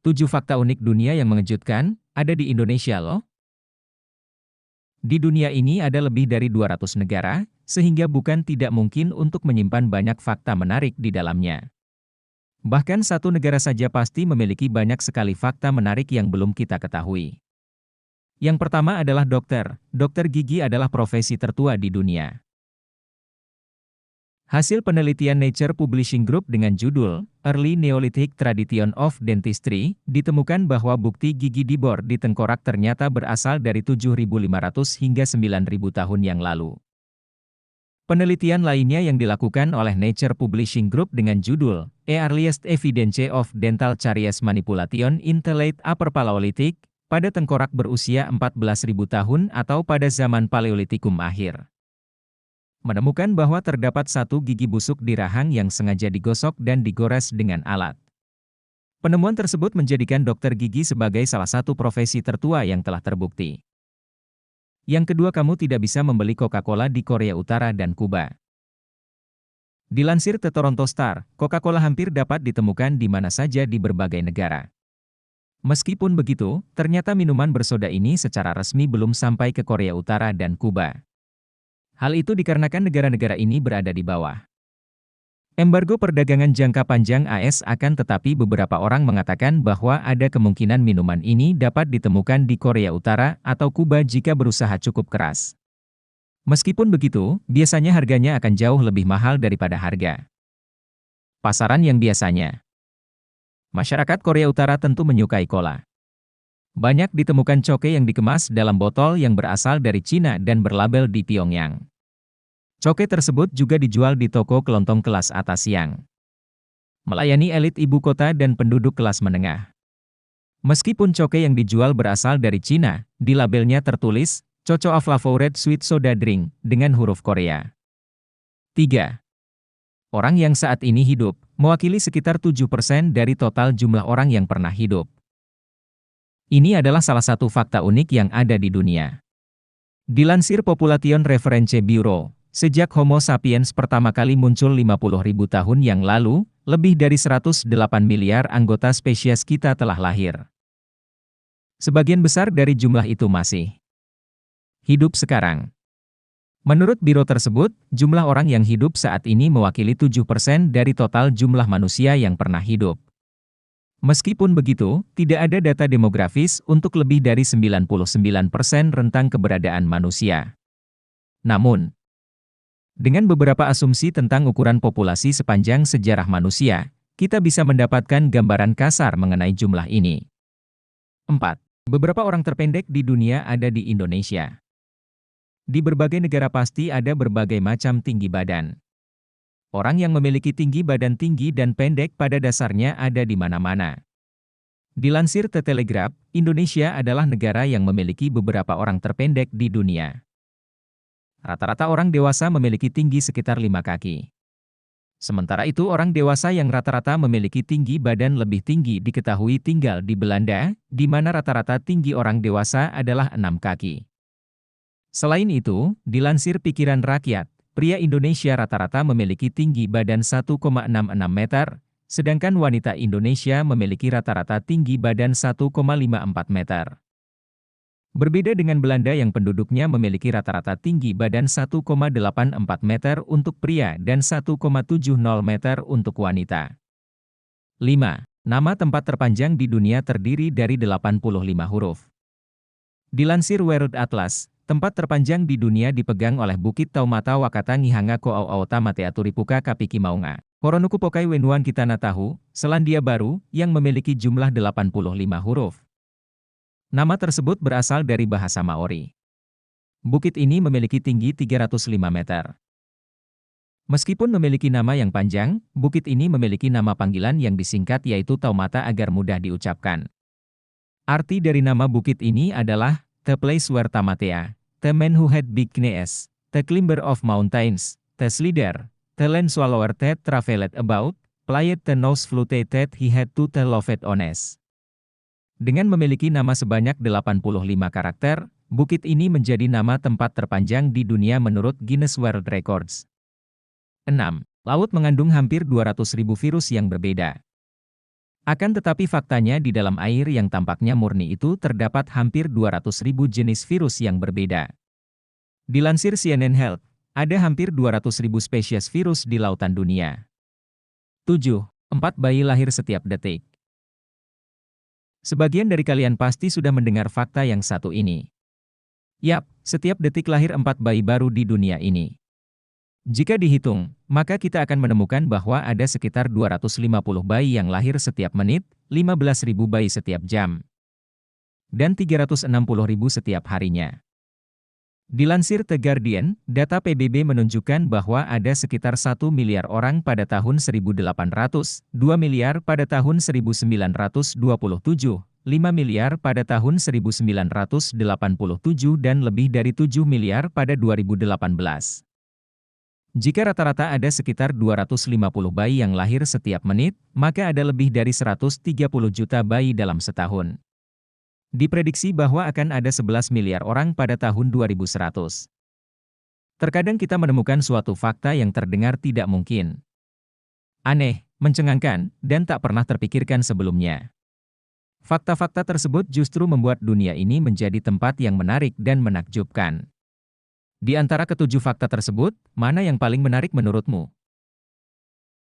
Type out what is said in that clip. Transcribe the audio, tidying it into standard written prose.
7 fakta unik dunia yang mengejutkan, ada di Indonesia loh. Di dunia ini ada lebih dari 200 negara, sehingga bukan tidak mungkin untuk menyimpan banyak fakta menarik di dalamnya. Bahkan satu negara saja pasti memiliki banyak sekali fakta menarik yang belum kita ketahui. Yang pertama adalah dokter. Dokter gigi adalah profesi tertua di dunia. Hasil penelitian Nature Publishing Group dengan judul Early Neolithic Tradition of Dentistry ditemukan bahwa bukti gigi di bor di tengkorak ternyata berasal dari 7.500 hingga 9.000 tahun yang lalu. Penelitian lainnya yang dilakukan oleh Nature Publishing Group dengan judul The Earliest Evidence of Dental Caries Manipulation in the Late Upper Paleolithic pada tengkorak berusia 14.000 tahun atau pada zaman Paleolitikum akhir, menemukan bahwa terdapat satu gigi busuk di rahang yang sengaja digosok dan digores dengan alat. Penemuan tersebut menjadikan dokter gigi sebagai salah satu profesi tertua yang telah terbukti. Yang kedua, kamu tidak bisa membeli Coca-Cola di Korea Utara dan Kuba. Dilansir The Toronto Star, Coca-Cola hampir dapat ditemukan di mana saja di berbagai negara. Meskipun begitu, ternyata minuman bersoda ini secara resmi belum sampai ke Korea Utara dan Kuba. Hal itu dikarenakan negara-negara ini berada di bawah embargo perdagangan jangka panjang AS tetapi beberapa orang mengatakan bahwa ada kemungkinan minuman ini dapat ditemukan di Korea Utara atau Kuba jika berusaha cukup keras. Meskipun begitu, biasanya harganya akan jauh lebih mahal daripada harga pasaran yang biasanya. Masyarakat Korea Utara tentu menyukai cola. Banyak ditemukan coke yang dikemas dalam botol yang berasal dari Cina dan berlabel di Pyongyang. Coke tersebut juga dijual di toko kelontong kelas atas yang melayani elit ibu kota dan penduduk kelas menengah. Meskipun coke yang dijual berasal dari Cina, di labelnya tertulis, Choco a Flavored Sweet Soda Drink, dengan huruf Korea. 3. Orang yang saat ini hidup, mewakili sekitar 7% dari total jumlah orang yang pernah hidup. Ini adalah salah satu fakta unik yang ada di dunia. Dilansir Population Reference Bureau, sejak Homo sapiens pertama kali muncul 50.000 tahun yang lalu, lebih dari 108 miliar anggota spesies kita telah lahir. Sebagian besar dari jumlah itu masih hidup sekarang. Menurut biro tersebut, jumlah orang yang hidup saat ini mewakili 7% dari total jumlah manusia yang pernah hidup. Meskipun begitu, tidak ada data demografis untuk lebih dari 99% rentang keberadaan manusia. Namun, dengan beberapa asumsi tentang ukuran populasi sepanjang sejarah manusia, kita bisa mendapatkan gambaran kasar mengenai jumlah ini. 4. Beberapa orang terpendek di dunia ada di Indonesia. Di berbagai negara pasti ada berbagai macam tinggi badan. Orang yang memiliki tinggi badan tinggi dan pendek pada dasarnya ada di mana-mana. Dilansir The Telegraph, Indonesia adalah negara yang memiliki beberapa orang terpendek di dunia. Rata-rata orang dewasa memiliki tinggi sekitar 5 kaki. Sementara itu orang dewasa yang rata-rata memiliki tinggi badan lebih tinggi diketahui tinggal di Belanda, di mana rata-rata tinggi orang dewasa adalah 6 kaki. Selain itu, dilansir Pikiran Rakyat, pria Indonesia rata-rata memiliki tinggi badan 1,66 meter, sedangkan wanita Indonesia memiliki rata-rata tinggi badan 1,54 meter. Berbeda dengan Belanda yang penduduknya memiliki rata-rata tinggi badan 1,84 meter untuk pria dan 1,70 meter untuk wanita. 5. Nama tempat terpanjang di dunia terdiri dari 85 huruf. Dilansir World Atlas, tempat terpanjang di dunia dipegang oleh Bukit Taumata Wakata Ngihanga Ko'au Tamatea Turipuka Kapiki Maunga, Koronuku Pokai Wenuan Kitana Tahu, Selandia Baru, yang memiliki jumlah 85 huruf. Nama tersebut berasal dari bahasa Maori. Bukit ini memiliki tinggi 305 meter. Meskipun memiliki nama yang panjang, bukit ini memiliki nama panggilan yang disingkat yaitu Taumata agar mudah diucapkan. Arti dari nama bukit ini adalah The Place Where Tamatea, The Man Who Had Big Knees, The Climber of Mountains, The Slider, The Land Swallower That Traveled About, Played the Nose Flute That He Had to The Loved Ones. Dengan memiliki nama sebanyak 85 karakter, bukit ini menjadi nama tempat terpanjang di dunia menurut Guinness World Records. 6. Laut mengandung hampir 200.000 virus yang berbeda. Akan tetapi faktanya di dalam air yang tampaknya murni itu terdapat hampir 200.000 jenis virus yang berbeda. Dilansir CNN Health, ada hampir 200.000 spesies virus di lautan dunia. 7. 4 bayi lahir setiap detik. Sebagian dari kalian pasti sudah mendengar fakta yang satu ini. Yap, setiap detik lahir 4 bayi baru di dunia ini. Jika dihitung, maka kita akan menemukan bahwa ada sekitar 250 bayi yang lahir setiap menit, 15.000 bayi setiap jam, dan 360.000 setiap harinya. Dilansir The Guardian, data PBB menunjukkan bahwa ada sekitar 1 miliar orang pada tahun 1800, 2 miliar pada tahun 1927, 5 miliar pada tahun 1987 dan lebih dari 7 miliar pada 2018. Jika rata-rata ada sekitar 250 bayi yang lahir setiap menit, maka ada lebih dari 130 juta bayi dalam setahun. Diprediksi bahwa akan ada 11 miliar orang pada tahun 2100. Terkadang kita menemukan suatu fakta yang terdengar tidak mungkin, aneh, mencengangkan, dan tak pernah terpikirkan sebelumnya. Fakta-fakta tersebut justru membuat dunia ini menjadi tempat yang menarik dan menakjubkan. Di antara ketujuh fakta tersebut, mana yang paling menarik menurutmu?